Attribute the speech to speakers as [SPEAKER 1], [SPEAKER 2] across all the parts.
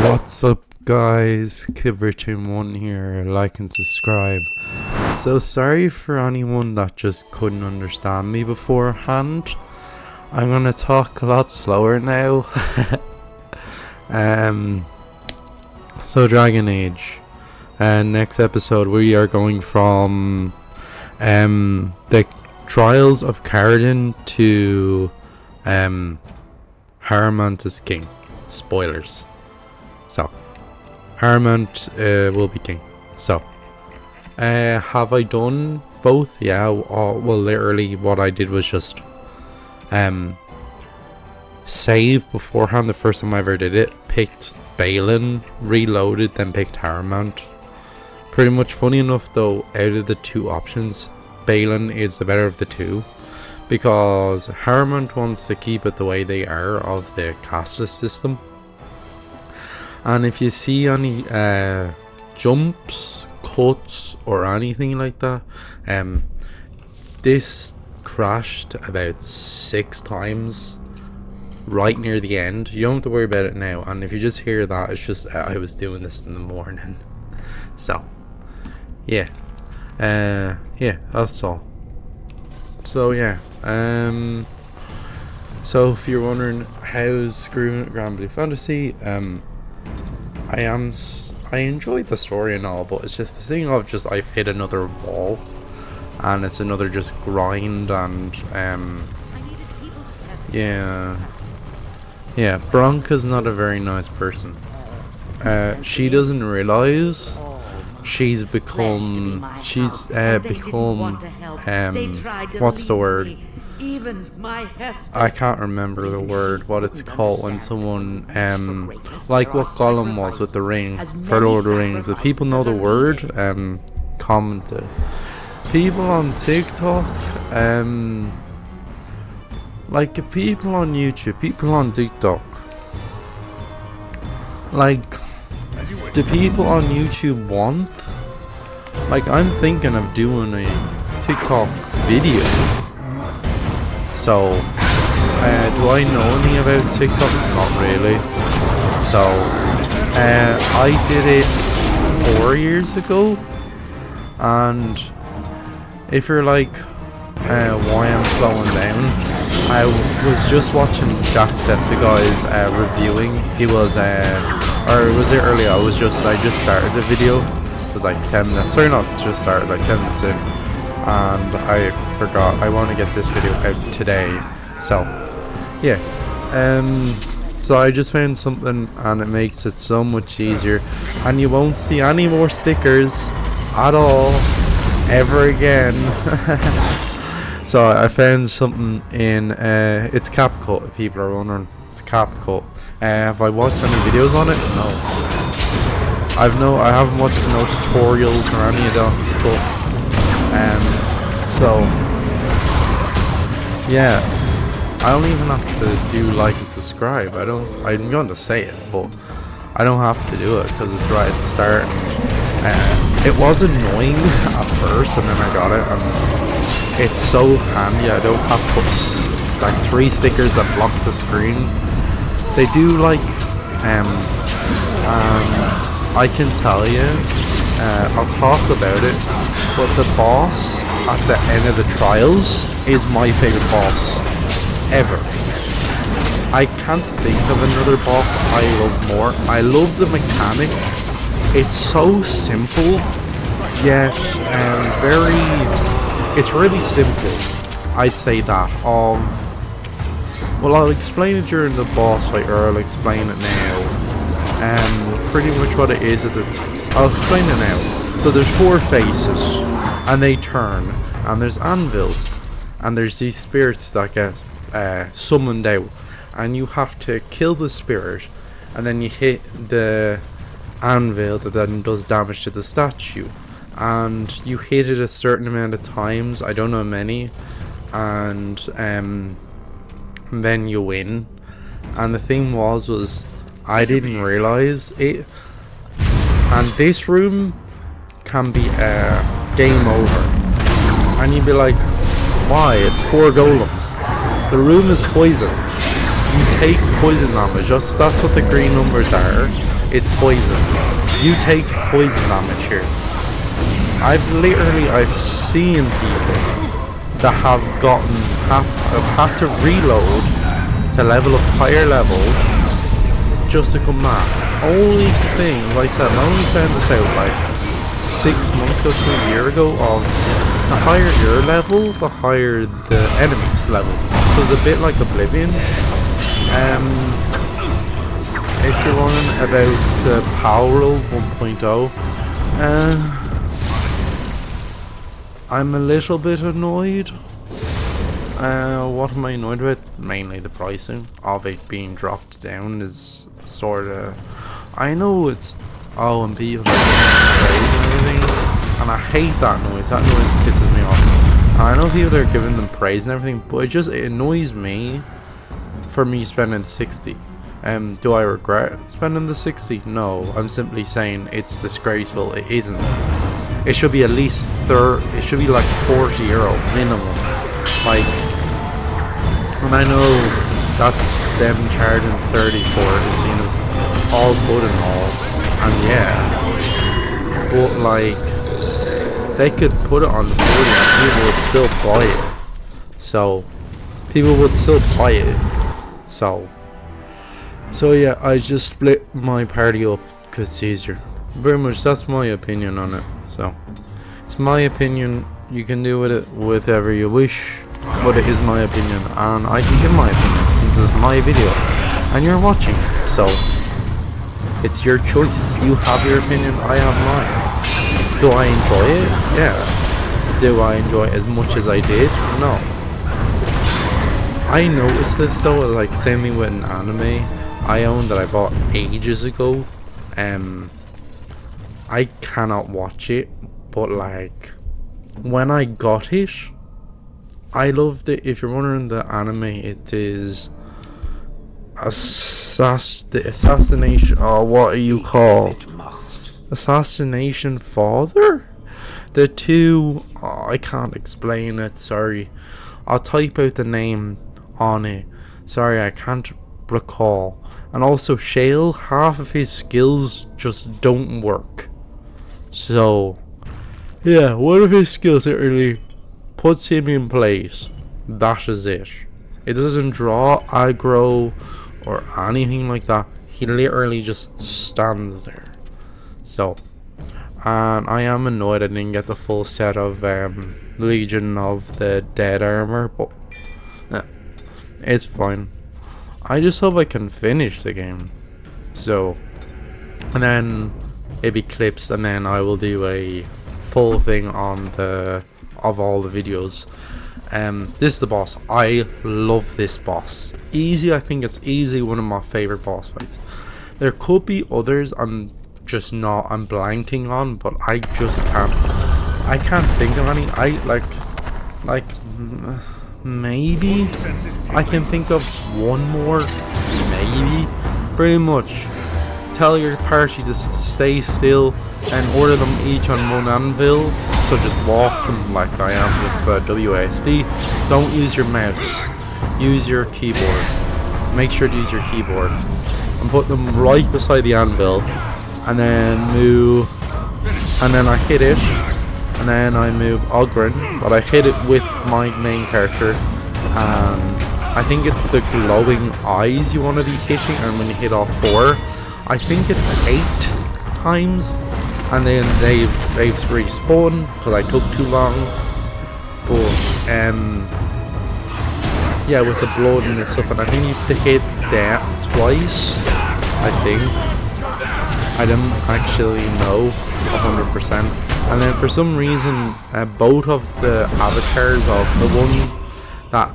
[SPEAKER 1] What's up guys, Kiverton1 here, like and subscribe. So sorry for anyone that just couldn't understand me beforehand. I'm gonna talk a lot slower now. So Dragon Age, and next episode we are going from the Trials of Carin to Harmont is king. Spoilers. So, Harmont will be king. So, have I done both? Yeah, well, literally what I did was just save beforehand the first time I ever did it. Picked Balin, reloaded, then picked Harmont. Pretty much. Funny enough though, out of the two options, Balin is the better of the two, because Harmont wants to keep it the way they are of the casteless system. And if you see any jumps, cuts, or anything like that, this crashed about 6 times right near the end. You don't have to worry about it now. And if you just hear that, it's just I was doing this in the morning. So, yeah, yeah, that's all. So yeah, so if you're wondering how's Granblue Fantasy, I enjoyed the story and all, but it's just the thing of just I've hit another wall, and it's another just grind, and yeah, Bronca's not a very nice person. She doesn't realize she's become what's the word? I can't remember the word, what it's called when someone like what Gollum was with the ring for Lord of the Rings. If people know the word, comment it. People on TikTok, like people on YouTube, people on TikTok, like the people on YouTube want, like I'm thinking of doing a TikTok video. So, do I know anything about TikTok? Not really. So, I did it 4 years ago, and if you're like, why I'm slowing down, I was just watching Jacksepticeye's reviewing. He was, or was it earlier? I just started the video. It was like 10 minutes. Sorry, not just started, like 10 minutes in. And I forgot I want to get this video out today. So yeah, so I just found something, and it makes it so much easier, and you won't see any more stickers at all ever again. So I found something in it's CapCut, if people are wondering. It's CapCut. Have I watched any videos on it? No. I haven't watched no tutorials or any of that stuff. So yeah, I don't even have to do like and subscribe. I'm going to say it, but I don't have to do it because it's right at the start. And it was annoying at first, and then I got it, and it's so handy. I don't have to put like 3 stickers that block the screen. They do like and I can tell you, I'll talk about it, but the boss at the end of the trials is my favorite boss ever. I can't think of another boss I love more. I love the mechanic. It's so simple, yet it's really simple. I'd say that. Well, I'll explain it during the boss fight, or I'll explain it now. Pretty much what it is I'll explain it now. So there's 4 faces, and they turn, and there's anvils, and there's these spirits that get summoned out, and you have to kill the spirit, and then you hit the anvil that then does damage to the statue, and you hit it a certain amount of times, I don't know how many, and then you win. And the thing was I didn't realize it, and this room can be game over, and you'd be like, why? It's 4 golems. The room is poisoned. You take poison damage. That's what the green numbers are. It's poison. You take poison damage here. I've seen people that have had to reload to level up higher levels just to come back. Only thing, like I said, I only found this out like 6 months ago to a year ago, of the higher your level, the higher the enemy's level. So it's a bit like Oblivion. If you're running about the Power 1.0, I'm a little bit annoyed. What am I annoyed with? Mainly the pricing of it being dropped down is sort of... I know it's... Oh, and people are praise and everything, and I hate that noise. That noise pisses me off. And I know people are giving them praise and everything, but it annoys me for me spending 60. Do I regret spending the 60? No, I'm simply saying it's disgraceful. It isn't. It should be at least it should be like €40 minimum. Like, and I know that's them charging 30 for it, as seen as all good and all, and yeah, but like, they could put it on the 40 and people would still buy it. So yeah, I just split my party up because it's easier. Very much, that's my opinion on it. So it's my opinion. You can do with it whatever you wish, but it is my opinion, and I can give my opinion since it's my video and you're watching it. So it's your choice. You have your opinion, I have mine. Do I enjoy it? Yeah. Do I enjoy it as much as I did? No. I noticed this though, like same thing with an anime I own that I bought ages ago. I cannot watch it, but like when I got it, I loved it. If you're wondering, the anime, it is the assassination, or what are you called? Assassination Father? The two, I can't explain it, sorry. I'll type out the name on it. Sorry, I can't recall. And also Shale, half of his skills just don't work. So yeah, one of his skills literally puts him in place. That is it. It doesn't draw aggro or anything like that. He literally just stands there. So, and I am annoyed I didn't get the full set of Legion of the Dead armor, but it's fine. I just hope I can finish the game. So, and then it be clips, and then I will do a full thing on of all the videos. This is the boss. I love this boss. Easy, I think it's easily one of my favorite boss fights. There could be others I'm blanking on, but I just can't think of any. Maybe I can think of one more, maybe. Pretty much tell your party to stay still and order them each on one anvil. So just walk them like I am with WASD. Don't use your mouse, use your keyboard. Make sure to use your keyboard and put them right beside the anvil, and then move, and then I hit it, and then I move Ogren, but I hit it with my main character, and I think it's the glowing eyes you want to be hitting, and when you hit all 4, I think it's 8 times, and then they've respawned because I took too long. But yeah, with the blood and stuff, and I think you have to hit that twice, I think. I don't actually know 100%. And then for some reason, both of the avatars of the one that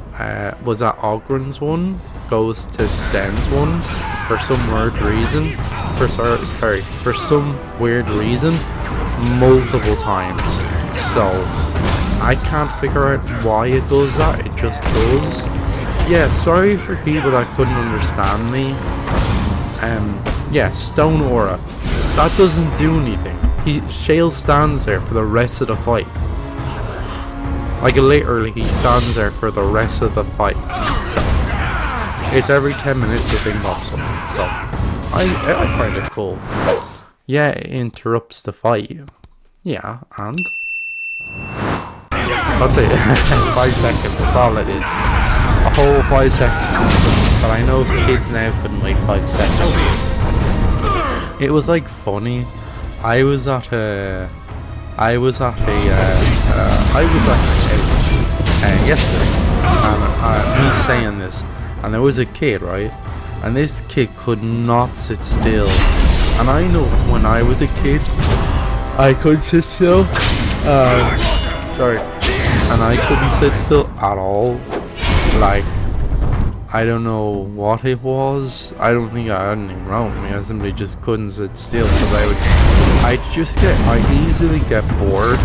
[SPEAKER 1] was that Ogren's one goes to Sten's one for some weird reason. For some weird reason, multiple times. So I can't figure out why it does that. It just does. Yeah, sorry for people that couldn't understand me. Yeah, Stone Aura. That doesn't do anything. Shale stands there for the rest of the fight. Like literally, he stands there for the rest of the fight. So it's every 10 minutes the thing pops up. So I find it cool. Yeah, it interrupts the fight. Yeah, and that's it. 5 seconds. That's all it is. A whole 5 seconds. But I know kids now couldn't wait 5 seconds. It was like funny. I was at a yesterday, and me saying this, and there was a kid, right, and this kid could not sit still, and I know when I was a kid, I couldn't sit still, sorry, and I couldn't sit still at all, like, I don't know what it was. I don't think I had anything wrong with me. I simply just couldn't sit still because I easily get bored.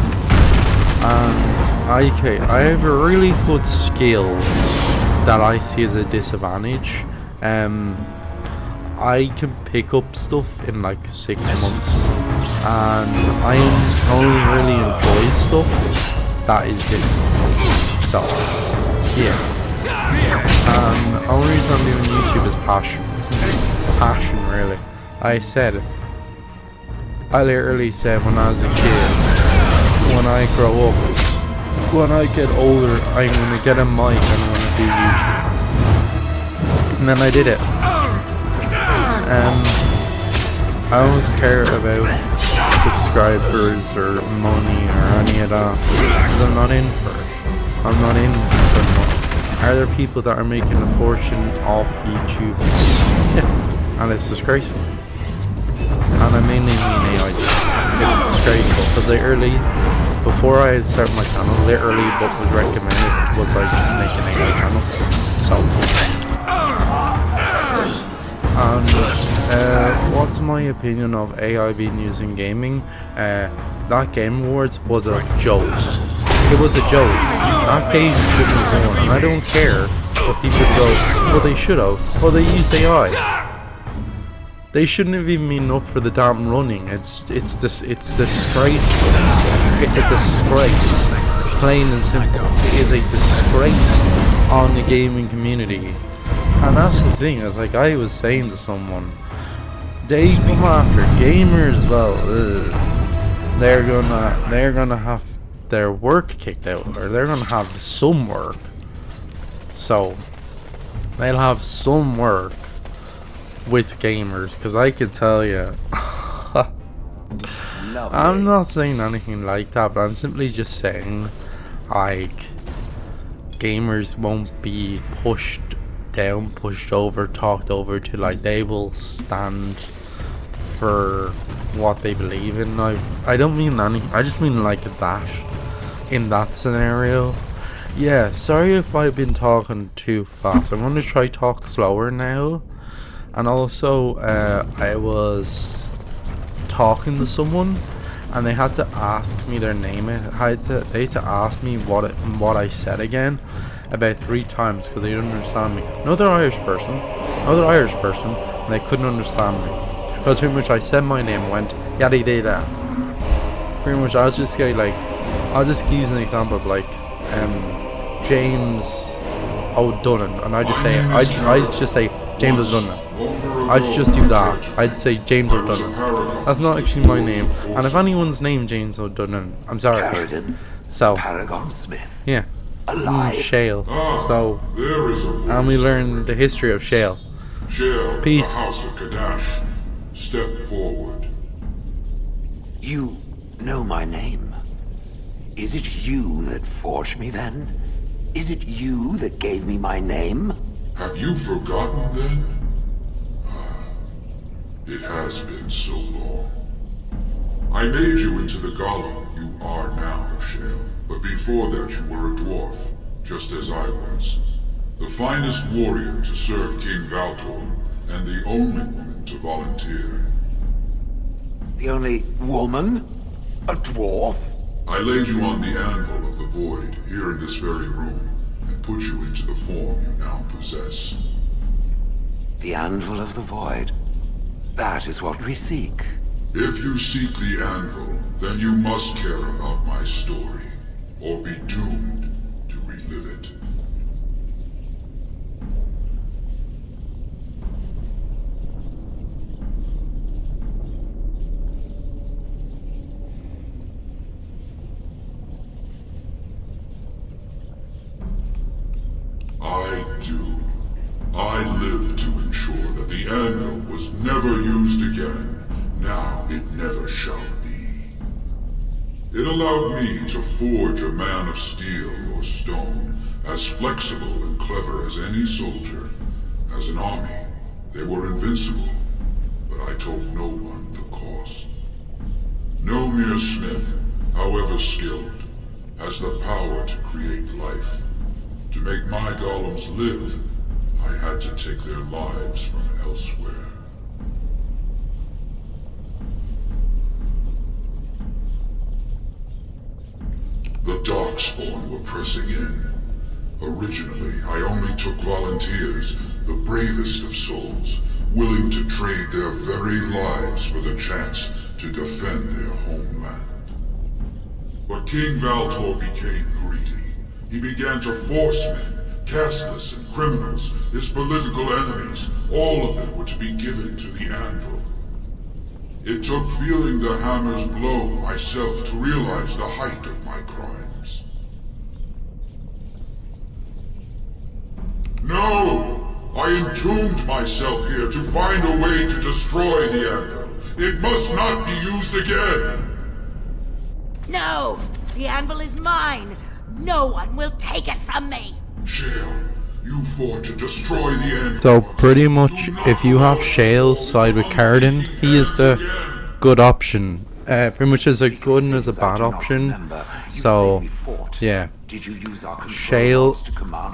[SPEAKER 1] And I have a really good skill that I see as a disadvantage. I can pick up stuff in like 6 months, and I only really enjoy stuff that is difficult. So, yeah. The only reason I'm doing YouTube is passion. Passion, really. I literally said when I was a kid, when I grow up, when I get older, I'm gonna get a mic and I'm gonna do YouTube. And then I did it. I don't care about subscribers or money or any of that, because I'm not in for it. I'm not in for money. Are there people that are making a fortune off YouTube? Yeah, and it's disgraceful. And I mainly mean AI. It's disgraceful because literally, before I had started my channel, literally what was recommended was I just make an AI channel. So, and what's my opinion of AI being used in gaming? That Game Awards was a joke. It was a joke. That game shouldn't have won, and I don't care what people go, well they should have, well they used AI. They shouldn't have even been up for the damn running. It's disgraceful. It's a disgrace. Plain and simple. It is a disgrace on the gaming community. And that's the thing, is like I was saying to someone, they come after gamers, well, they're gonna have their work kicked out, or they're gonna have some work. So they'll have some work with gamers, because I can tell you I'm not saying anything like that, but I'm simply just saying like gamers won't be pushed down, pushed over, talked over to, like they will stand for what they believe in. I don't mean any, I just mean like that, in that scenario. Yeah, sorry if I've been talking too fast. I'm gonna try talk slower now. And also I was talking to someone and they had to ask me their name. They had to ask me what I said again about 3 times because they didn't understand me. Another Irish person, and they couldn't understand me. Because pretty much I said my name and went yada yada. Pretty much I was just going like, I'll just use an example of like James O'Dunnan, and I just say James O'Dunnan. I'd just do that. I'd say James O'Dunnan. That's not actually my name. And if anyone's named James O'Dunnan, I'm sorry.
[SPEAKER 2] Ferelden,
[SPEAKER 1] So,
[SPEAKER 2] Paragon Smith.
[SPEAKER 1] yeah.
[SPEAKER 2] Alive.
[SPEAKER 1] Shale. So,
[SPEAKER 3] There is a voice.
[SPEAKER 1] and we learn the history of Shale.
[SPEAKER 3] Shale,
[SPEAKER 1] Peace.
[SPEAKER 3] the House of Kadash. Step forward.
[SPEAKER 2] You know my name. Is it you that forged me then? Is it you that gave me my name?
[SPEAKER 3] Have you forgotten then? It has been so long. I made you into the golem you are now, Shale. But before that you were a dwarf, just as I was. The finest warrior to serve King Valtor, and the only woman to volunteer.
[SPEAKER 2] The only woman? A dwarf?
[SPEAKER 3] I laid you on the anvil of the void, here in this very room, and put you into the form you now possess.
[SPEAKER 2] The anvil of the void. That is what we seek.
[SPEAKER 3] If you seek the anvil, then you must care about my story, or be doomed to relive it. used again. Now it never shall be. It allowed me to forge a man of steel or stone, as flexible and clever as any soldier. As an army, they were invincible, but I told no one the cost. No mere smith, however skilled, has the power to create life. To make my golems live, I had to take their lives from elsewhere. The darkspawn were pressing in. Originally, I only took volunteers, the bravest of souls, willing to trade their very lives for the chance to defend their homeland. But King Valtor became greedy. He began to force men, casteless and criminals, his political enemies, all of them were to be given to the anvil. It took feeling the hammer's blow myself to realize the height of my crimes. No! I entombed myself here to find a way to destroy the anvil. It must not be used again!
[SPEAKER 4] No! The anvil is mine! No one will take it from me!
[SPEAKER 3] Shale, you fought to destroy the anvil.
[SPEAKER 1] So pretty much, if you have Shale side with Carin, he is the good option. Pretty much as a good and as a bad option. So yeah, Shale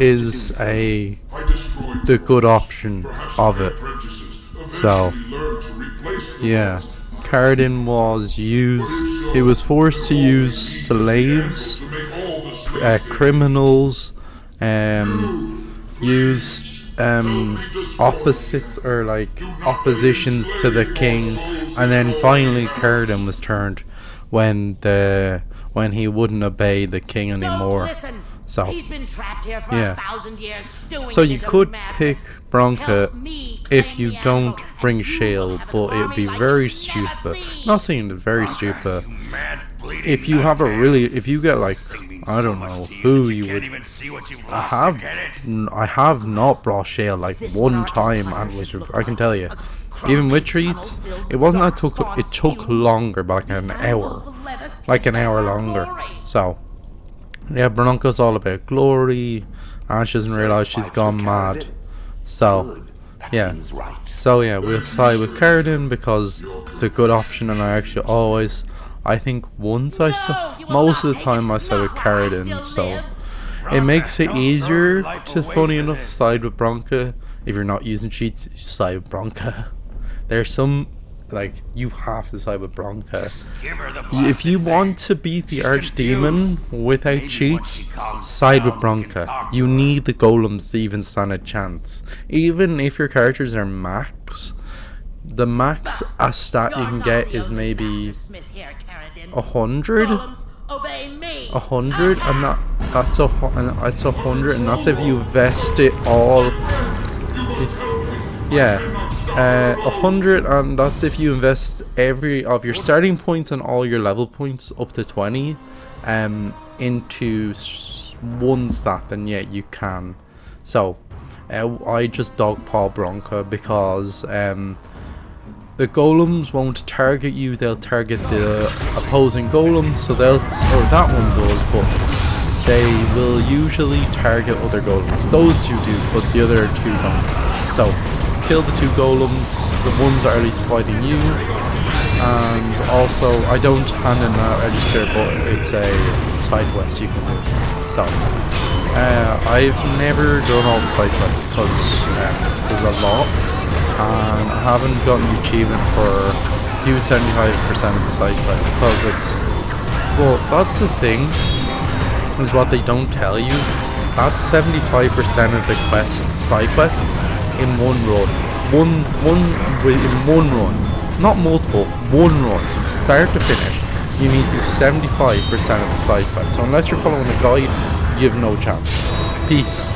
[SPEAKER 1] is the good option of it. So yeah, Carin was used. He was forced to use slaves, criminals, use opposites or like oppositions to the king, and then finally Carin was turned when he wouldn't obey the king anymore. So
[SPEAKER 4] he's been trapped here for 1,000 years,
[SPEAKER 1] so you could pick Bronca if you don't bring Shale, but it would be very stupid. Not saying it's very stupid. If you have if you get like, I don't know who you would. I have not brought Shale like one time, and I can tell you, even with treats, it wasn't that it took longer, but like an hour longer. So yeah, Bronca's all about glory, and she doesn't realize she's gone mad. So yeah, we'll side with Ferelden because it's a good option, and I think most of the time I side with Ferelden, so it makes it easier to, funny enough, side with Bronca. If you're not using cheats, you side with Bronca. There's some, like, you have to side with Bronca. If you want to beat the Archdemon without cheats, side with Bronca. You need the golems to even stand a chance. Even if your characters are max, the max a stat you can get is maybe 100, and that's 100, and that's if you invest it all. Yeah, 100, and that's if you invest every of your starting points and all your level points up to 20 into one stat, then yeah, you can. So I just dogpaw Bronca because the golems won't target you, they'll target the opposing golems, so that one does, but they will usually target other golems. Those two do, but the other two don't. So kill the two golems, the ones that are at least fighting you, and also I don't hand in that register, but it's a side quest you can do. So I've never done all the side quests because there's a lot, and I haven't gotten the achievement for do 75% of the side quests because well, that's the thing, is what they don't tell you. That's 75% of the side quests in one run. In one run. Not multiple, one run. Start to finish. You need to do 75% of the side quests. So unless you're following a guide, you have no chance. Peace.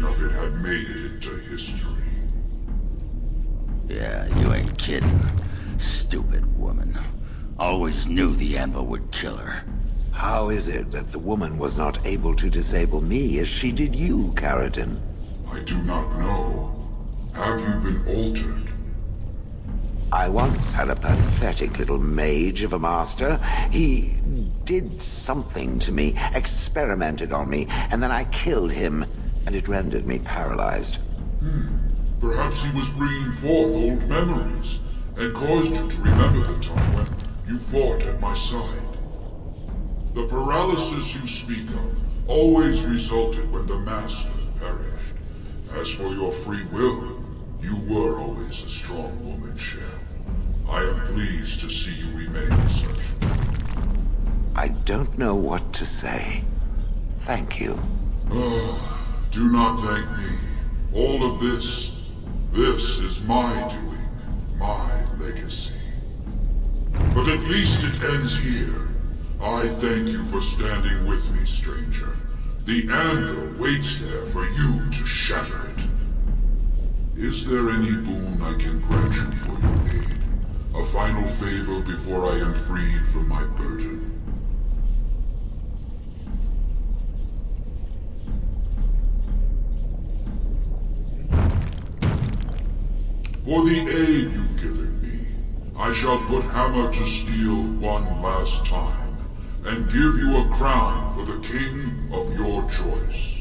[SPEAKER 3] of it had made it into history.
[SPEAKER 5] Yeah, you ain't kidding. Stupid woman. Always knew the anvil would kill her.
[SPEAKER 2] How is it that the woman was not able to disable me as she did you, Carin?
[SPEAKER 3] I do not know. Have you been altered?
[SPEAKER 2] I once had a pathetic little mage of a master. He did something to me, experimented on me, and then I killed him, and it rendered me paralyzed.
[SPEAKER 3] Perhaps he was bringing forth old memories, and caused you to remember the time when you fought at my side. The paralysis you speak of always resulted when the Master perished. As for your free will, you were always a strong woman, Shell. I am pleased to see you remain such.
[SPEAKER 2] I don't know what to say. Thank you.
[SPEAKER 3] Do not thank me. All of this is my doing, my legacy. But at least it ends here. I thank you for standing with me, stranger. The anvil waits there for you to shatter it. Is there any boon I can grant you for your aid? A final favor before I am freed from my burden? For the aid you've given me, I shall put hammer to steel one last time, and give you a crown for the king of your choice.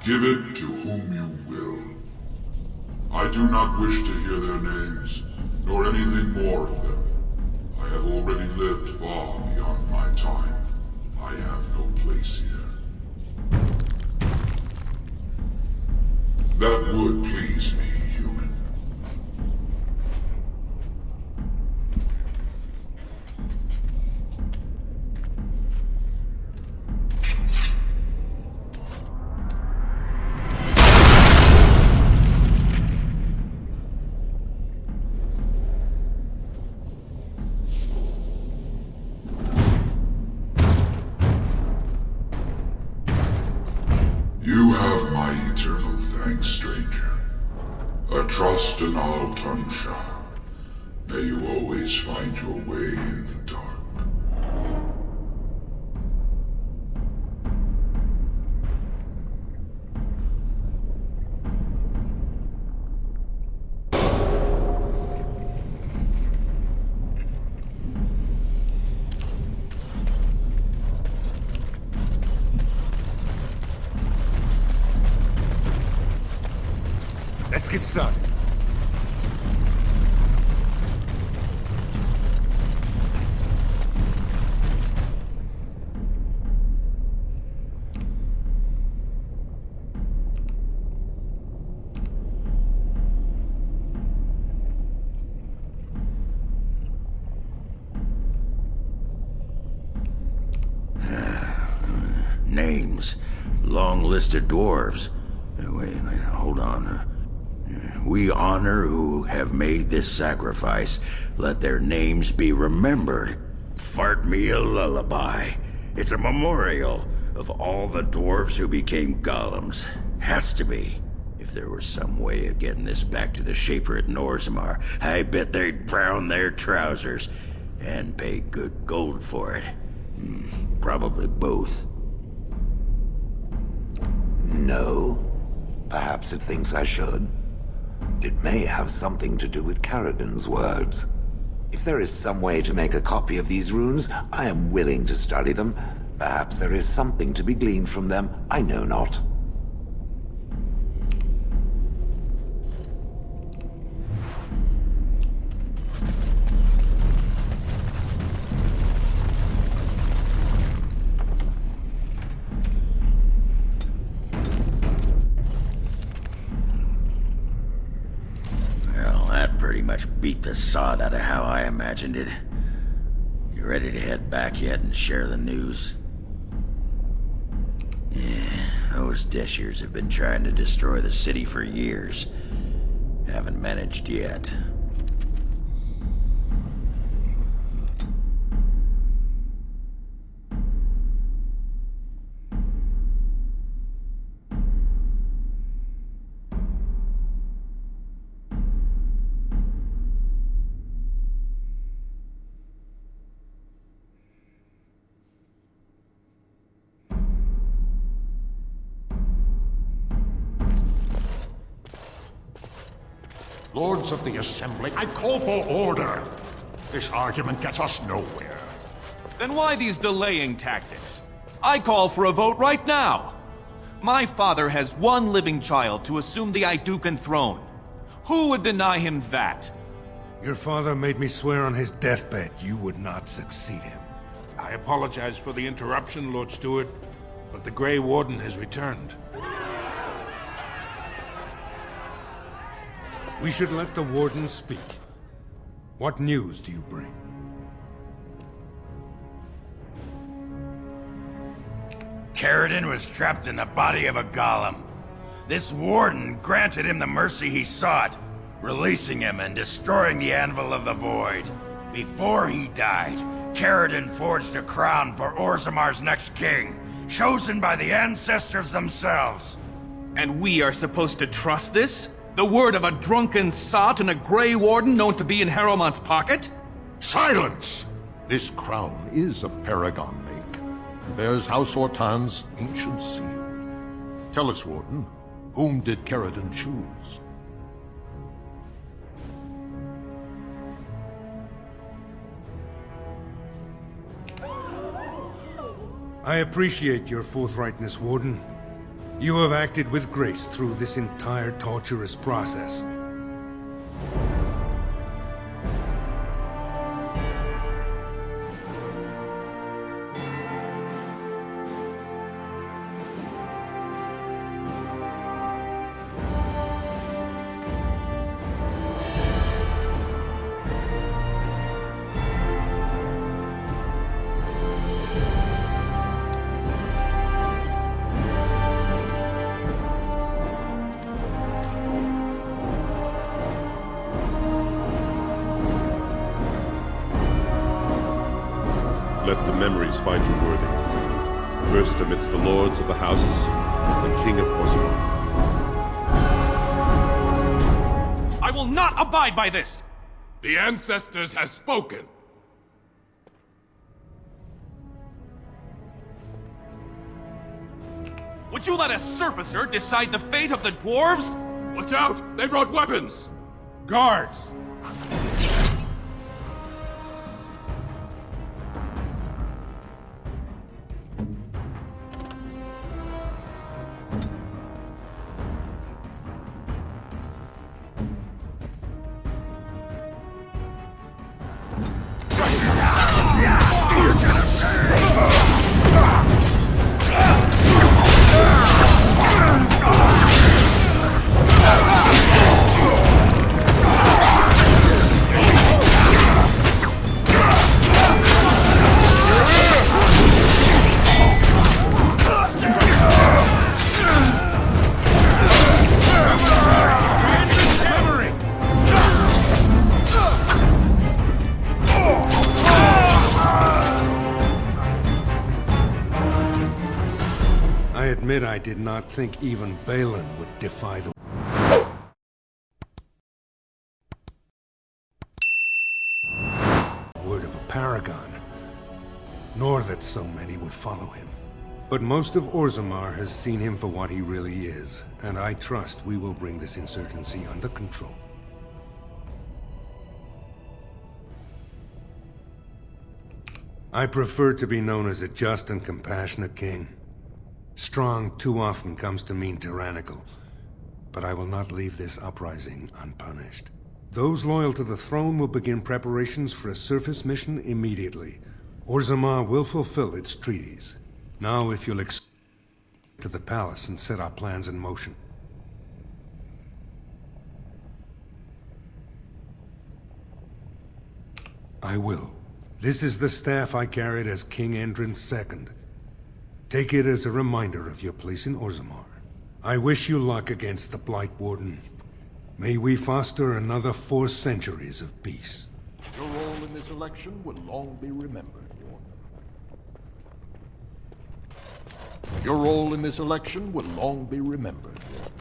[SPEAKER 3] Give it to whom you will. I do not wish to hear their names, nor anything more of them. I have already lived far beyond my time. I have no place here. That would please me, human. You have my eternal thanks, stranger. A trust in all Tunshire. May you always find your way in the dark.
[SPEAKER 6] Let's get started.
[SPEAKER 5] Names. Long list of dwarves. Wait a minute, hold on. We honor who have made this sacrifice. Let their names be remembered. Fart me a lullaby. It's a memorial of all the dwarves who became golems. Has to be. If there was some way of getting this back to the Shaper at Norzimar, I bet they'd brown their trousers. And pay good gold for it. Probably both.
[SPEAKER 2] No. Perhaps it thinks I should. It may have something to do with Caridin's words. If there is some way to make a copy of these runes, I am willing to study them. Perhaps there is something to be gleaned from them, I know not.
[SPEAKER 5] pretty much beat the sod out of how I imagined it. You ready to head back yet and share the news? Yeah, those Deshers have been trying to destroy the city for years. Haven't managed yet.
[SPEAKER 7] Lords of the Assembly, I call for order. This argument gets us nowhere.
[SPEAKER 8] Then why these delaying tactics? I call for a vote right now. My father has one living child to assume the Idukan throne. Who would deny him that?
[SPEAKER 6] Your father made me swear on his deathbed you would not succeed him.
[SPEAKER 9] I apologize for the interruption, Lord Stewart, but the Grey Warden has returned.
[SPEAKER 6] We should let the Warden speak. What news do you bring?
[SPEAKER 5] Carin was trapped in the body of a golem. This Warden granted him the mercy he sought, releasing him and destroying the Anvil of the Void. Before he died, Carin forged a crown for Orzamar's next king, chosen by the ancestors themselves.
[SPEAKER 8] And we are supposed to trust this? The word of a drunken sot and a Grey Warden known to be in Harrowmont's pocket?
[SPEAKER 7] Silence! This crown is of Paragon make, and bears House Ortan's ancient seal. Tell us, Warden, whom did Carin choose?
[SPEAKER 6] I appreciate your forthrightness, Warden. You have acted with grace through this entire torturous process.
[SPEAKER 10] Let the memories find you worthy. First amidst the lords of the houses, and King of Orzammar.
[SPEAKER 8] I will not abide by this!
[SPEAKER 9] The ancestors have spoken.
[SPEAKER 8] Would you let a surfacer decide the fate of the dwarves?
[SPEAKER 9] Watch out! They brought weapons!
[SPEAKER 6] Guards! I admit I did not think even Balin would defy the word of a paragon, nor that so many would follow him. But most of Orzammar has seen him for what he really is, and I trust we will bring this insurgency under control. I prefer to be known as a just and compassionate king. Strong too often comes to mean tyrannical, but I will not leave this uprising unpunished. Those loyal to the throne will begin preparations for a surface mission immediately. Orzammar will fulfill its treaties. Now, if you'll to the palace and set our plans in motion. I will. This is the staff I carried as King Endrin's II. Take it as a reminder of your place in Orzammar. I wish you luck against the Blight Warden. May we foster another 4 centuries of peace.
[SPEAKER 7] Your role in this election will long be remembered, Warden. Your role in this election will long be remembered, Warden.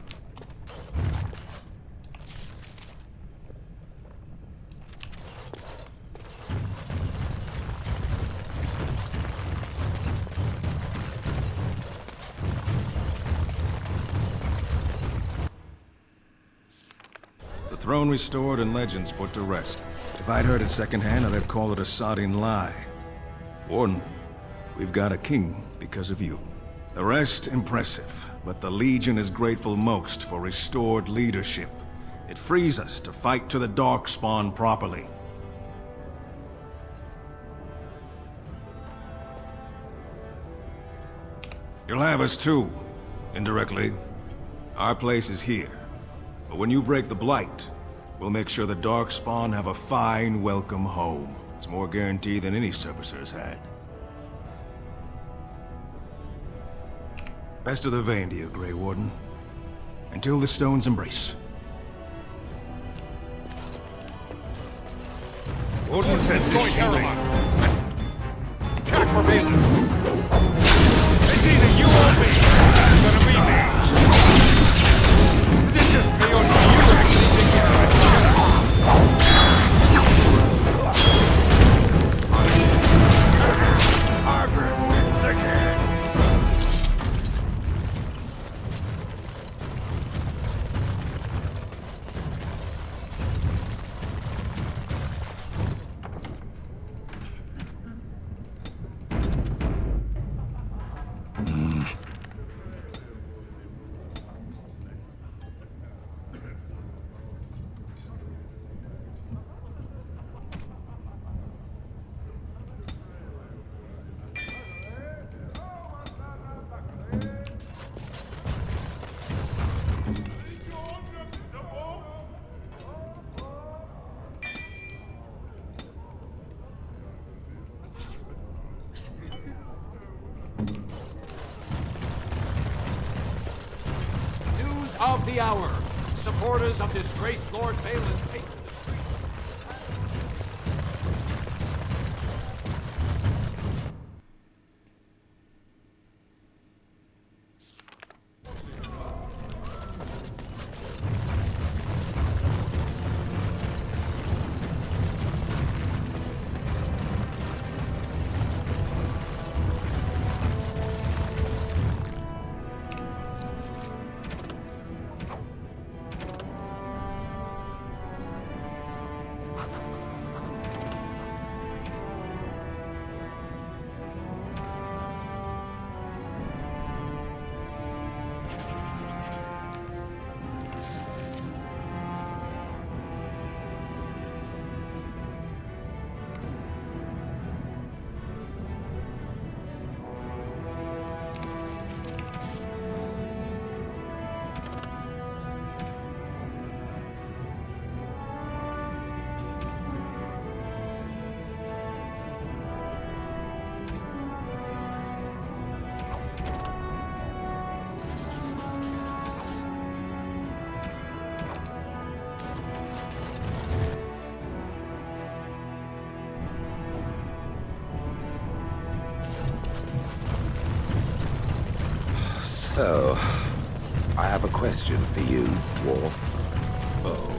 [SPEAKER 11] The throne restored and legends put to rest. If I'd heard it secondhand, I'd have called it a sodding lie. Warden, we've got a king because of you. The rest, impressive, but the Legion is grateful most for restored leadership. It frees us to fight to the darkspawn properly. You'll have us too, indirectly. Our place is here. But when you break the Blight, we'll make sure the darkspawn have a fine welcome home. It's more guaranteed than any servicer's had. Best of the vein to you, Grey Warden. Until the stones embrace.
[SPEAKER 9] Warden says going Carin. Attack Ferelden. It's either you or me. It's gonna be me. This is beyond you actually think you're gonna Margaret wins again.
[SPEAKER 12] Of the hour, supporters of disgraced Lord Balin take to the streets.
[SPEAKER 2] So, I have a question for you, dwarf.
[SPEAKER 5] Oh,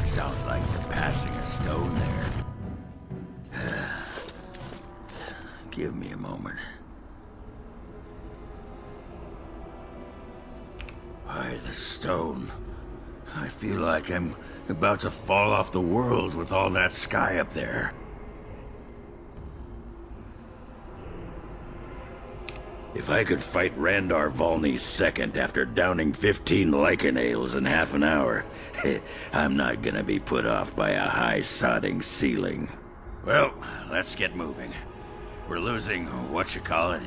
[SPEAKER 5] sounds like you're passing a stone there. Give me a moment. Why, the stone. I feel like I'm about to fall off the world with all that sky up there. If I could fight Randar Volney's second after downing 15 lichen ales in half an hour, I'm not gonna be put off by a high sodding ceiling. Well, let's get moving. We're losing, what you call it,